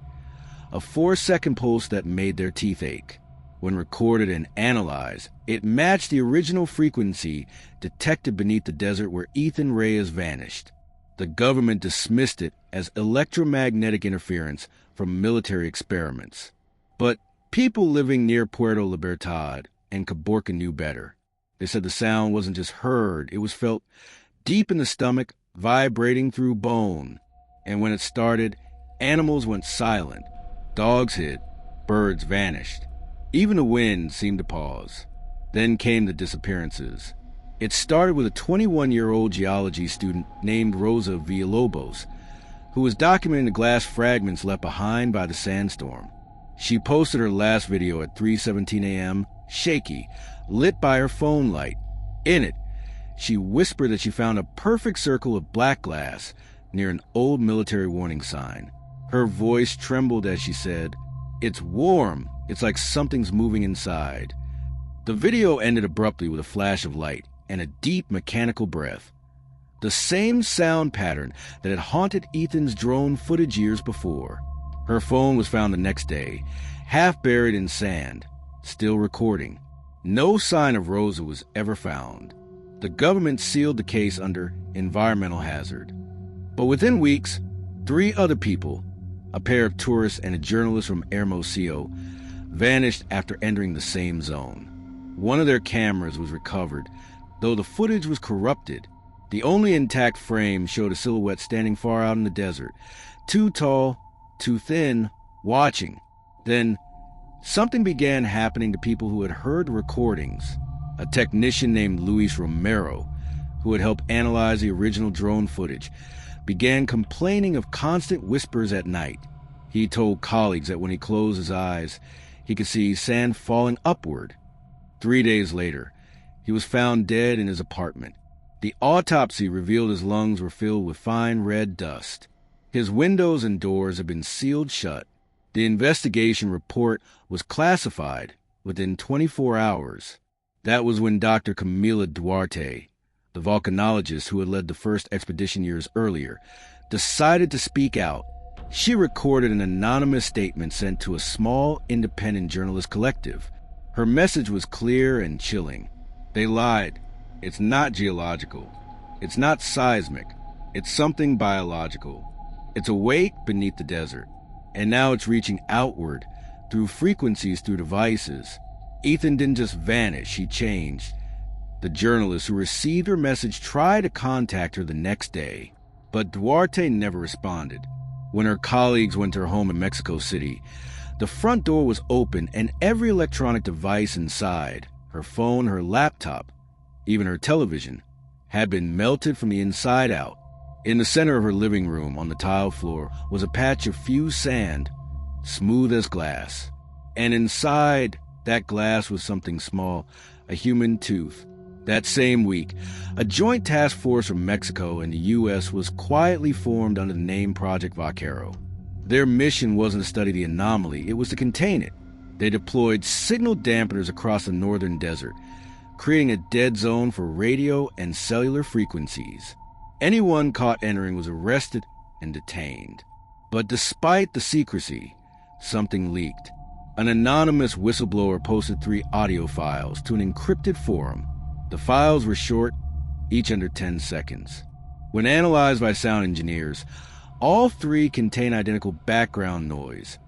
a 4-second pulse that made their teeth ache. When recorded and analyzed, it matched the original frequency detected beneath the desert where Ethan Reyes vanished. The government dismissed it as electromagnetic interference from military experiments. But people living near Puerto Libertad and Caborca knew better. They said the sound wasn't just heard, it was felt deep in the stomach, vibrating through bone. And when it started, animals went silent. Dogs hid, birds vanished. Even the wind seemed to pause. Then came the disappearances. It started with a 21-year-old geology student named Rosa Villalobos, who was documenting the glass fragments left behind by the sandstorm. She posted her last video at 3:17 a.m., shaky, lit by her phone light. In it, she whispered that she found a perfect circle of black glass near an old military warning sign. Her voice trembled as she said, "It's warm. It's like something's moving inside." The video ended abruptly with a flash of light and a deep mechanical breath. The same sound pattern that had haunted Ethan's drone footage years before. Her phone was found the next day, half buried in sand, still recording. No sign of Rosa was ever found. The government sealed the case under environmental hazard. But within weeks, 3 other people, a pair of tourists and a journalist from Hermosillo, vanished after entering the same zone. One of their cameras was recovered, though the footage was corrupted. The only intact frame showed a silhouette standing far out in the desert, too tall, too thin, watching. Then, something began happening to people who had heard the recordings. A technician named Luis Romero, who had helped analyze the original drone footage, began complaining of constant whispers at night. He told colleagues that when he closed his eyes, he could see sand falling upward. 3 days later, he was found dead in his apartment. The autopsy revealed his lungs were filled with fine red dust. His windows and doors had been sealed shut. The investigation report was classified within 24 hours. That was when Dr. Camila Duarte, the volcanologist who had led the first expedition years earlier, decided to speak out. She recorded an anonymous statement sent to a small independent journalist collective. Her message was clear and chilling. They lied. It's not geological. It's not seismic. It's something biological. It's awake beneath the desert. And now it's reaching outward through frequencies, through devices. Ethan didn't just vanish, he changed. The journalist who received her message tried to contact her the next day, but Duarte never responded. When her colleagues went to her home in Mexico City, the front door was open and every electronic device inside, her phone, her laptop, even her television, had been melted from the inside out. In the center of her living room, on the tile floor, was a patch of fused sand, smooth as glass. And inside that glass was something small, a human tooth. That same week, a joint task force from Mexico and the U.S. was quietly formed under the name Project Vaquero. Their mission wasn't to study the anomaly, it was to contain it. They deployed signal dampeners across the northern desert, creating a dead zone for radio and cellular frequencies. Anyone caught entering was arrested and detained. But despite the secrecy, something leaked. An anonymous whistleblower posted 3 audio files to an encrypted forum. The files were short, each under 10 seconds. When analyzed by sound engineers, all 3 contain identical background noise,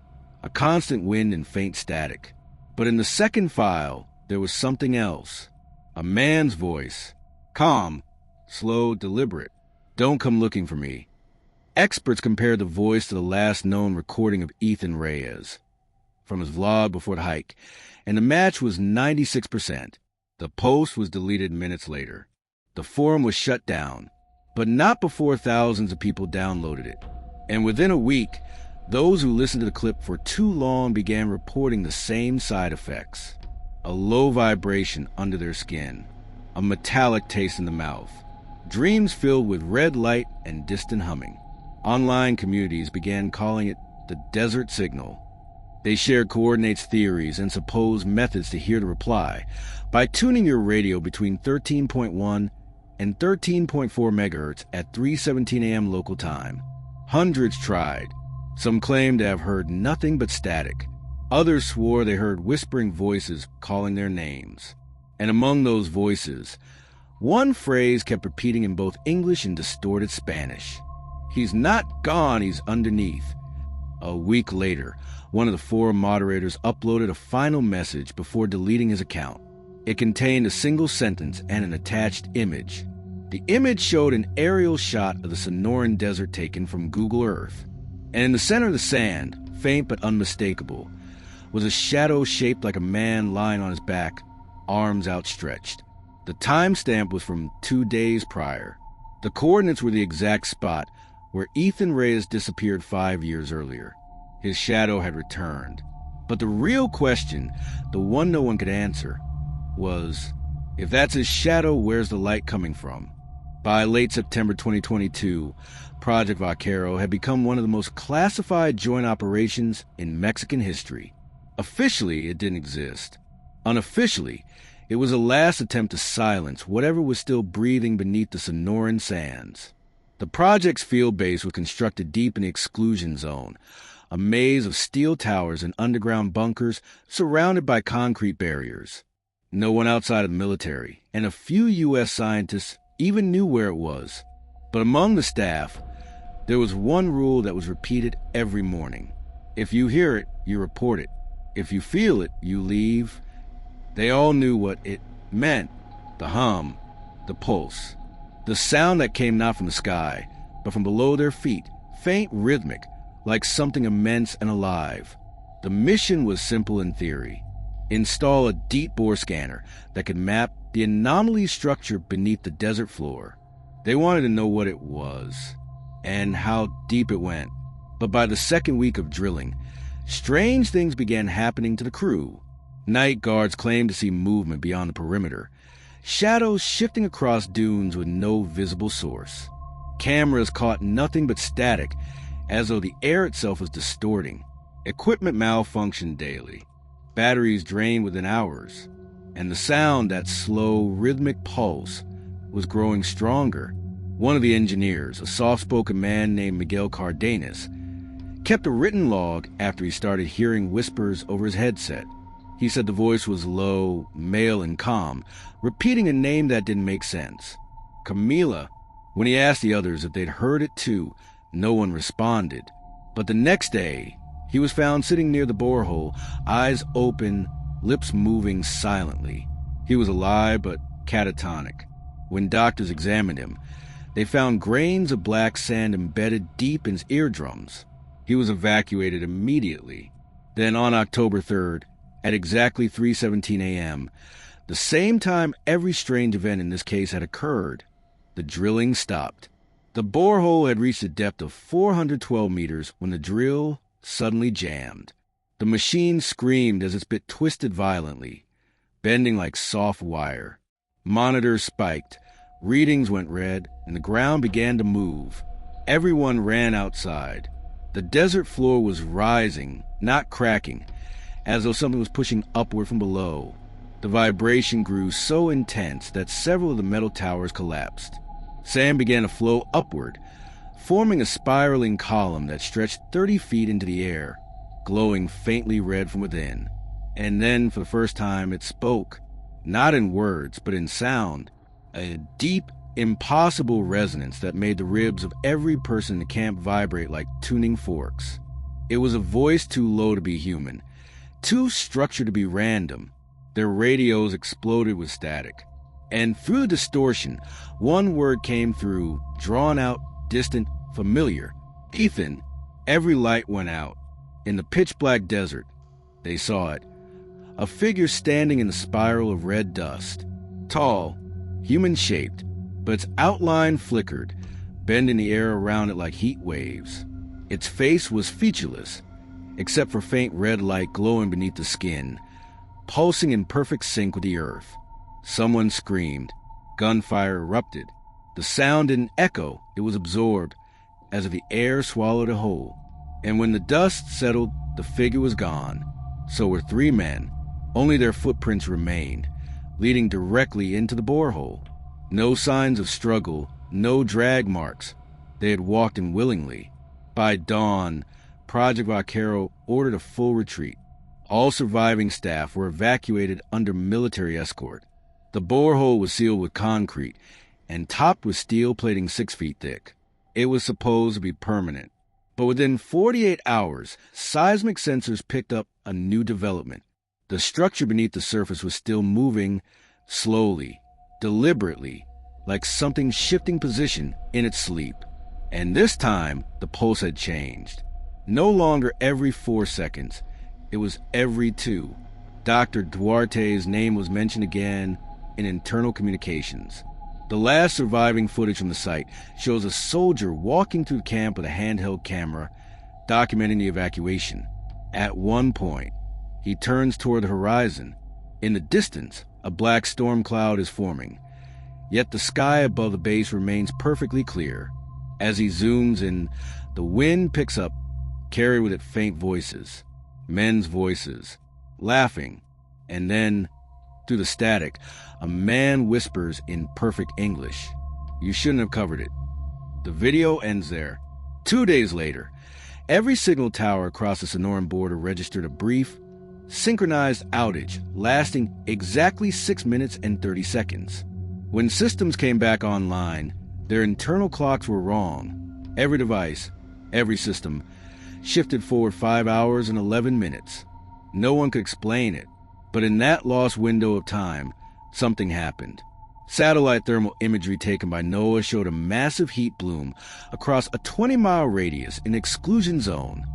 a constant wind and faint static. But in the second file, there was something else. A man's voice. Calm, slow, deliberate. Don't come looking for me. Experts compared the voice to the last known recording of Ethan Reyes from his vlog before the hike, and the match was 96%. The post was deleted minutes later. The forum was shut down, but not before thousands of people downloaded it. And within a week, those who listened to the clip for too long began reporting the same side effects. A low vibration under their skin, a metallic taste in the mouth, dreams filled with red light and distant humming. Online communities began calling it the desert signal. They shared coordinates, theories, and supposed methods to hear the reply by tuning your radio between 13.1 and 13.4 megahertz at 3:17 a.m. local time. Hundreds tried. Some claimed to have heard nothing but static. Others swore they heard whispering voices calling their names. And among those voices, one phrase kept repeating in both English and distorted Spanish. He's not gone, he's underneath. A week later, one of the forum moderators uploaded a final message before deleting his account. It contained a single sentence and an attached image. The image showed an aerial shot of the Sonoran Desert taken from Google Earth. And in the center of the sand, faint but unmistakable, was a shadow shaped like a man lying on his back, arms outstretched. The timestamp was from 2 days prior. The coordinates were the exact spot where Ethan Reyes disappeared 5 years earlier. His shadow had returned. But the real question, the one no one could answer, was, if that's his shadow, where's the light coming from? By late September 2022, Project Vaquero had become one of the most classified joint operations in Mexican history. Officially, it didn't exist. Unofficially, it was a last attempt to silence whatever was still breathing beneath the Sonoran sands. The project's field base was constructed deep in the exclusion zone, a maze of steel towers and underground bunkers surrounded by concrete barriers. No one outside of the military, and a few U.S. scientists even knew where it was. But among the staff, there was one rule that was repeated every morning. If you hear it, you report it. If you feel it, you leave. They all knew what it meant. The hum, the pulse, the sound that came not from the sky, but from below their feet, faint, rhythmic, like something immense and alive. The mission was simple in theory. Install a deep-bore scanner that could map the anomaly structure beneath the desert floor. They wanted to know what it was, and how deep it went. But by the second week of drilling, strange things began happening to the crew. Night guards claimed to see movement beyond the perimeter, shadows shifting across dunes with no visible source. Cameras caught nothing but static, as though the air itself was distorting. Equipment malfunctioned daily. Batteries drained within hours, and the sound, that slow, rhythmic pulse, was growing stronger. One of the engineers, a soft-spoken man named Miguel Cardenas, kept a written log after he started hearing whispers over his headset. He said the voice was low, male, and calm, repeating a name that didn't make sense. Camila. When he asked the others if they'd heard it too, no one responded. But the next day, he was found sitting near the borehole, eyes open, lips moving silently. He was alive but catatonic. When doctors examined him, they found grains of black sand embedded deep in his eardrums. He was evacuated immediately. Then on October 3rd, at exactly 3:17 a.m., the same time every strange event in this case had occurred, the drilling stopped. The borehole had reached a depth of 412 meters when the drill suddenly jammed. The machine screamed as its bit twisted violently, bending like soft wire. Monitors spiked, readings went red, and the ground began to move. Everyone ran outside. The desert floor was rising, not cracking, as though something was pushing upward from below. The vibration grew so intense that several of the metal towers collapsed. Sand began to flow upward, forming a spiraling column that stretched 30 feet into the air, glowing faintly red from within. And then, for the first time, it spoke, not in words, but in sound, a deep, impossible resonance that made the ribs of every person in the camp vibrate like tuning forks. It was a voice too low to be human, too structured to be random. Their radios exploded with static. And through the distortion, one word came through, drawn out, distant, familiar. Ethan. Every light went out. In the pitch-black desert, they saw it. A figure standing in a spiral of red dust. Tall, human-shaped, but its outline flickered, bending the air around it like heat waves. Its face was featureless, except for faint red light glowing beneath the skin, pulsing in perfect sync with the earth. Someone screamed. Gunfire erupted. The sound didn't echo, it was absorbed, as if the air swallowed it whole. And when the dust settled, the figure was gone. So were three men. Only their footprints remained, leading directly into the borehole. No signs of struggle, no drag marks. They had walked in willingly. By dawn, Project Vaquero ordered a full retreat. All surviving staff were evacuated under military escort. The borehole was sealed with concrete and topped with steel plating 6 feet thick. It was supposed to be permanent. But within 48 hours, seismic sensors picked up a new development. The structure beneath the surface was still moving, slowly, deliberately, like something shifting position in its sleep. And this time, the pulse had changed. No longer every 4 seconds. It was every 2. Dr. Duarte's name was mentioned again in internal communications. The last surviving footage from the site shows a soldier walking through camp with a handheld camera, documenting the evacuation. At one point, He turns toward the horizon. In the distance, a black storm cloud is forming. Yet the sky above the base remains perfectly clear. As he zooms in, the wind picks up, carried with it faint voices. Men's voices, laughing. And then, through the static, a man whispers in perfect English. You shouldn't have covered it. The video ends there. 2 days later, every signal tower across the Sonoran border registered a brief, synchronized outage lasting exactly 6 minutes and 30 seconds. When systems came back online, their internal clocks were wrong. Every device, every system, shifted forward 5 hours and 11 minutes. No one could explain it, but in that lost window of time, something happened. Satellite thermal imagery taken by NOAA showed a massive heat bloom across a 20-mile radius in exclusion zone.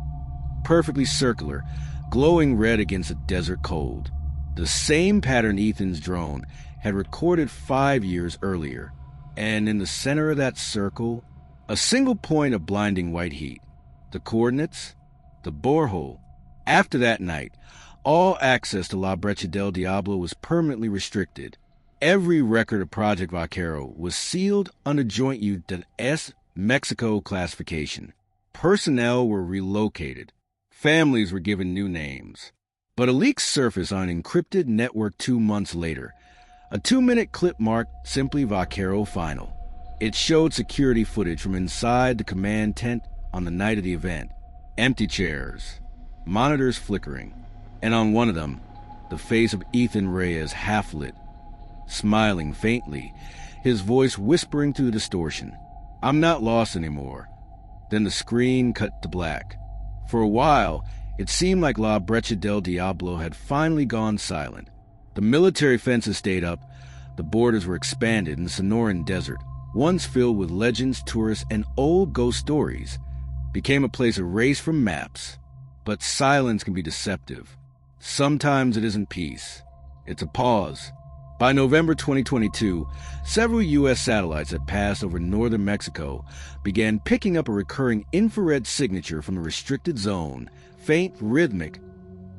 Perfectly circular, glowing red against a desert cold. The same pattern Ethan's drone had recorded 5 years earlier. And in the center of that circle, a single point of blinding white heat. The coordinates? The borehole. After that night, all access to La Brecha del Diablo was permanently restricted. Every record of Project Vaquero was sealed under Joint Unit S Mexico classification. Personnel were relocated. Families were given new names. But a leak surfaced on an encrypted network 2 months later. A 2-minute clip marked simply Vaquero Final. It showed security footage from inside the command tent on the night of the event. Empty chairs, monitors flickering, and on one of them, the face of Ethan Reyes half-lit, smiling faintly, his voice whispering through the distortion. I'm not lost anymore. Then the screen cut to black. For a while, it seemed like La Brecha del Diablo had finally gone silent. The military fences stayed up, the borders were expanded, and the Sonoran Desert, once filled with legends, tourists, and old ghost stories, became a place erased from maps. But silence can be deceptive. Sometimes it isn't peace. It's a pause. By November 2022, several U.S. satellites that passed over northern Mexico began picking up a recurring infrared signature from the restricted zone, faint, rhythmic,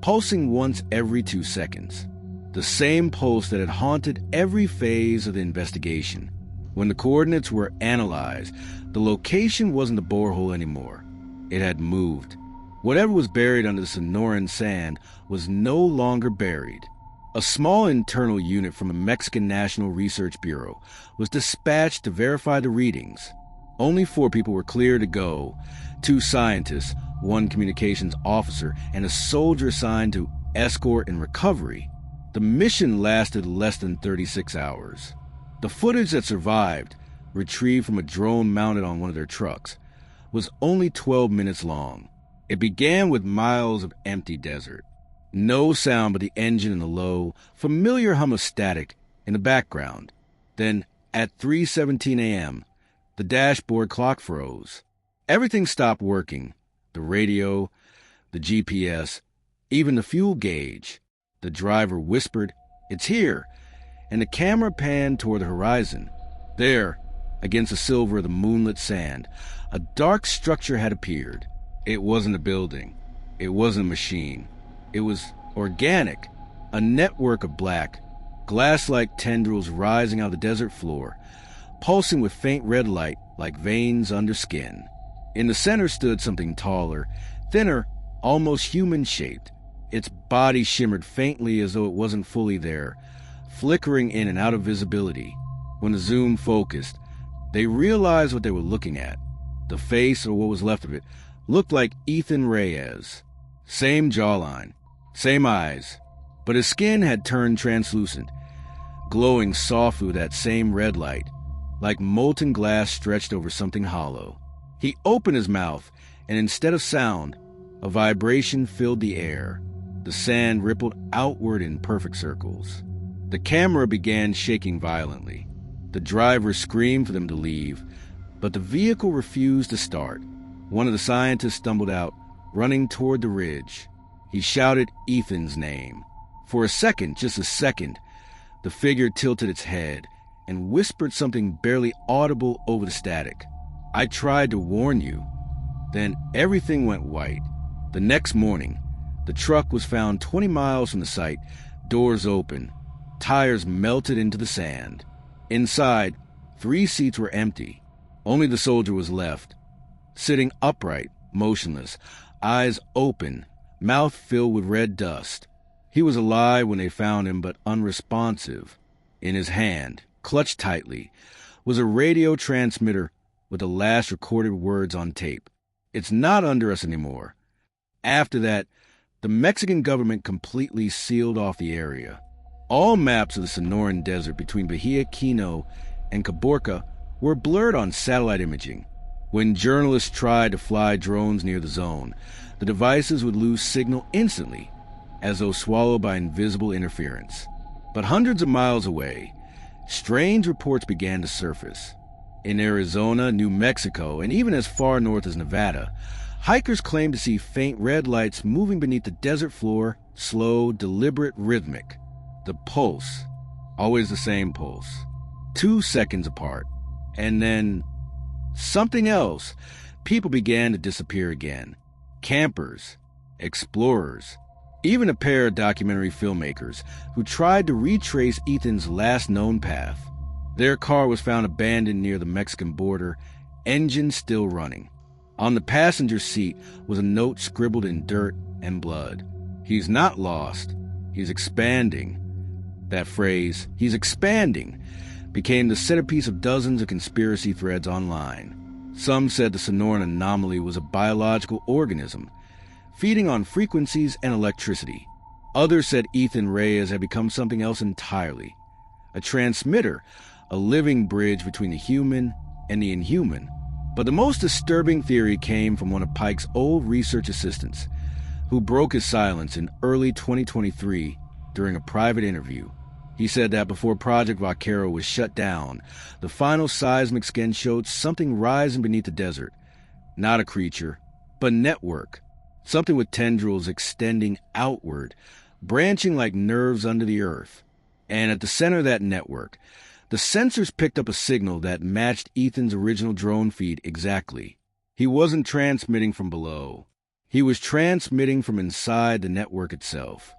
pulsing once every 2 seconds. The same pulse that had haunted every phase of the investigation. When the coordinates were analyzed, the location wasn't the borehole anymore. It had moved. Whatever was buried under the Sonoran sand was no longer buried. A small internal unit from the Mexican National Research Bureau was dispatched to verify the readings. Only 4 people were cleared to go. 2 scientists, 1 communications officer, and a soldier assigned to escort and recovery. The mission lasted less than 36 hours. The footage that survived, retrieved from a drone mounted on one of their trucks, was only 12 minutes long. It began with miles of empty desert. No sound but the engine and the low, familiar hum of static in the background. Then, at 3:17 a.m., the dashboard clock froze. Everything stopped working. The radio, the GPS, even the fuel gauge. The driver whispered, "It's here," and the camera panned toward the horizon. There, against the silver of the moonlit sand, a dark structure had appeared. It wasn't a building. It wasn't a machine. It was organic, a network of black, glass-like tendrils rising out of the desert floor, pulsing with faint red light like veins under skin. In the center stood something taller, thinner, almost human-shaped. Its body shimmered faintly as though it wasn't fully there, flickering in and out of visibility. When the zoom focused, they realized what they were looking at. The face, or what was left of it, looked like Ethan Reyes. Same jawline, same eyes, but his skin had turned translucent, glowing softly with that same red light, like molten glass stretched over something hollow. He opened his mouth, and instead of sound, a vibration filled the air. The sand rippled outward in perfect circles. The camera began shaking violently. The driver screamed for them to leave, but the vehicle refused to start. One of the scientists stumbled out, running toward the ridge. He shouted Ethan's name. For a second, just a second, the figure tilted its head and whispered something barely audible over the static. "I tried to warn you." Then everything went white. The next morning, The truck was found 20 miles from the site, doors open, tires melted into the sand. Inside, 3 seats were empty. Only the soldier was left, sitting upright, motionless, eyes open, mouth filled with red dust. He was alive when they found him, but unresponsive. In his hand, clutched tightly, was a radio transmitter with the last recorded words on tape. "It's not under us anymore." After that, the Mexican government completely sealed off the area. All maps of the Sonoran Desert between Bahia Quino and Caborca were blurred on satellite imaging. When journalists tried to fly drones near the zone, the devices would lose signal instantly, as though swallowed by invisible interference. But hundreds of miles away, strange reports began to surface. In Arizona, New Mexico, and even as far north as Nevada, hikers claimed to see faint red lights moving beneath the desert floor, slow, deliberate, rhythmic. The pulse, always the same pulse, 2 seconds apart. And then something else. People began to disappear again. Campers, explorers, even a pair of documentary filmmakers who tried to retrace Ethan's last known path. Their car was found abandoned near the Mexican border, engine still running. On the passenger seat was a note scribbled in dirt and blood. "He's not lost. He's expanding." That phrase, "he's expanding," became the centerpiece of dozens of conspiracy threads online. Some said the Sonoran anomaly was a biological organism, feeding on frequencies and electricity. Others said Ethan Reyes had become something else entirely, a transmitter, a living bridge between the human and the inhuman. But the most disturbing theory came from one of Pike's old research assistants, who broke his silence in early 2023 during a private interview. He said that before Project Vaquero was shut down, the final seismic scan showed something rising beneath the desert. Not a creature, but a network. Something with tendrils extending outward, branching like nerves under the earth. And at the center of that network, the sensors picked up a signal that matched Ethan's original drone feed exactly. He wasn't transmitting from below. He was transmitting from inside the network itself.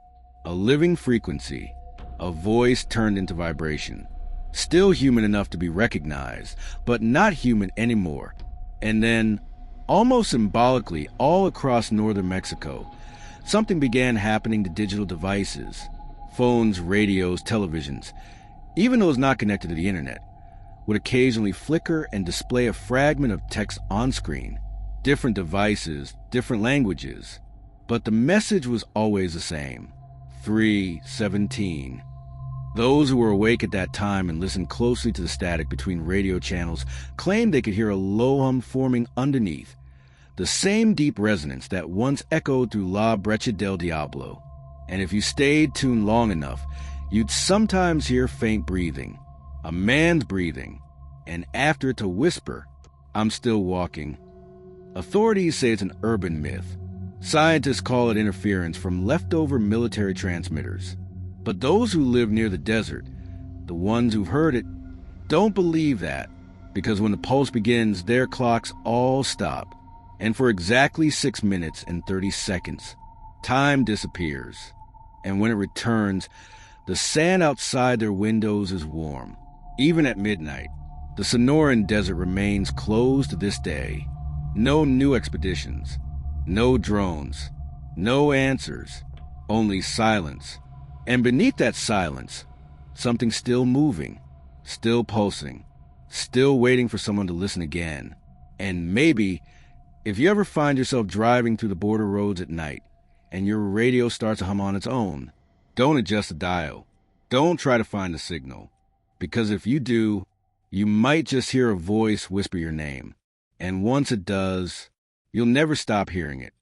A living frequency, a voice turned into vibration. Still human enough to be recognized, but not human anymore. And then, almost symbolically, all across northern Mexico, something began happening to digital devices. Phones, radios, televisions, even those not connected to the internet, would occasionally flicker and display a fragment of text on screen. Different devices, different languages. But the message was always the same. 3:17. Those who were awake at that time and listened closely to the static between radio channels claimed they could hear a low hum forming underneath, the same deep resonance that once echoed through La Brecha del Diablo. And if you stayed tuned long enough, you'd sometimes hear faint breathing, a man's breathing, and after it to whisper, "I'm still walking." Authorities say it's an urban myth. Scientists call it interference from leftover military transmitters. But those who live near the desert, the ones who've heard it, don't believe that, because when the pulse begins, their clocks all stop. And for exactly 6 minutes and 30 seconds, time disappears. And when it returns, the sand outside their windows is warm. Even at midnight, the Sonoran Desert remains closed to this day. No new expeditions, no drones, no answers, only silence. And beneath that silence, something still moving, still pulsing, still waiting for someone to listen again. And maybe, if you ever find yourself driving through the border roads at night and your radio starts to hum on its own, don't adjust the dial. Don't try to find the signal. Because if you do, you might just hear a voice whisper your name. And once it does, you'll never stop hearing it.